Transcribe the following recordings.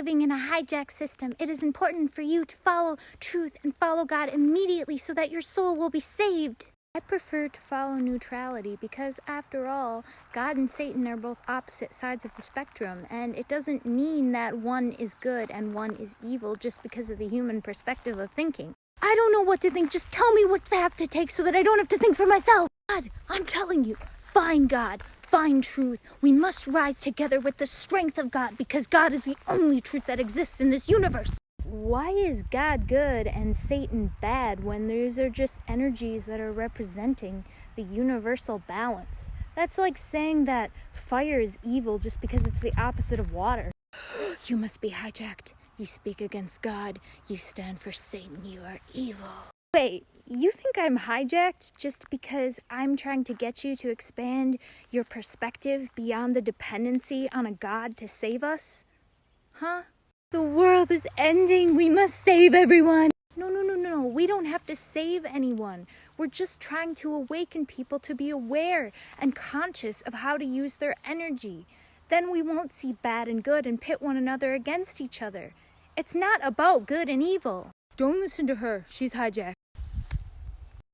living in a hijacked system, it is important for you to follow truth and follow God immediately so that your soul will be saved. I prefer to follow neutrality because, after all, God and Satan are both opposite sides of the spectrum, and it doesn't mean that one is good and one is evil just because of the human perspective of thinking. I don't know what to think. Just tell me what path to take so that I don't have to think for myself. God, I'm telling you, find God, find truth. We must rise together with the strength of God because God is the only truth that exists in this universe. Why is God good and Satan bad when those are just energies that are representing the universal balance? That's like saying that fire is evil just because it's the opposite of water. You must be hijacked. You speak against God. You stand for Satan. You are evil. Wait, you think I'm hijacked just because I'm trying to get you to expand your perspective beyond the dependency on a God to save us? Huh? The world is ending. We must save everyone. No. We don't have to save anyone. We're just trying to awaken people to be aware and conscious of how to use their energy. Then we won't see bad and good and pit one another against each other. It's not about good and evil. Don't listen to her. She's hijacked.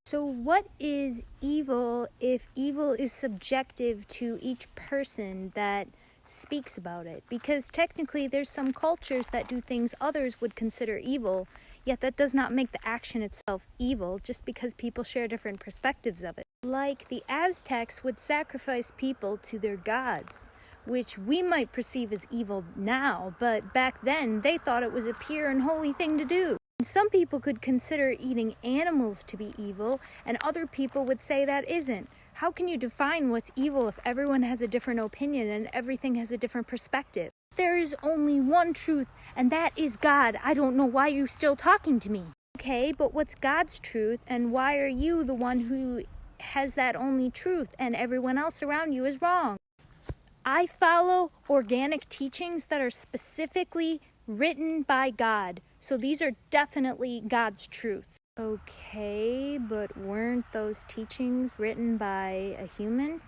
So what is evil if evil is subjective to each person that speaks about it? Because technically there's some cultures that do things others would consider evil, yet that does not make the action itself evil just because people share different perspectives of it. Like the Aztecs would sacrifice people to their gods, which we might perceive as evil now, but back then they thought it was a pure and holy thing to do. Some people could consider eating animals to be evil, and other people would say that isn't. How can you define what's evil if everyone has a different opinion and everything has a different perspective? There is only one truth, and that is God. I don't know why you're still talking to me. Okay, but what's God's truth, and why are you the one who has that only truth and everyone else around you is wrong? I follow organic teachings that are specifically written by God. So these are definitely God's truth. Okay, but weren't those teachings written by a human?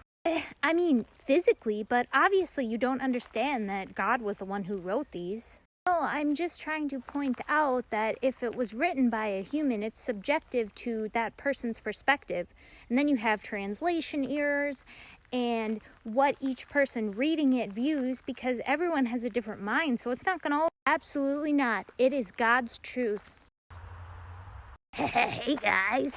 I mean, physically, but obviously you don't understand that God was the one who wrote these. No, I'm just trying to point out that if it was written by a human, it's subjective to that person's perspective. And then you have translation errors and what each person reading it views because everyone has a different mind, so it's not going to... Absolutely not. It is God's truth. Hey guys.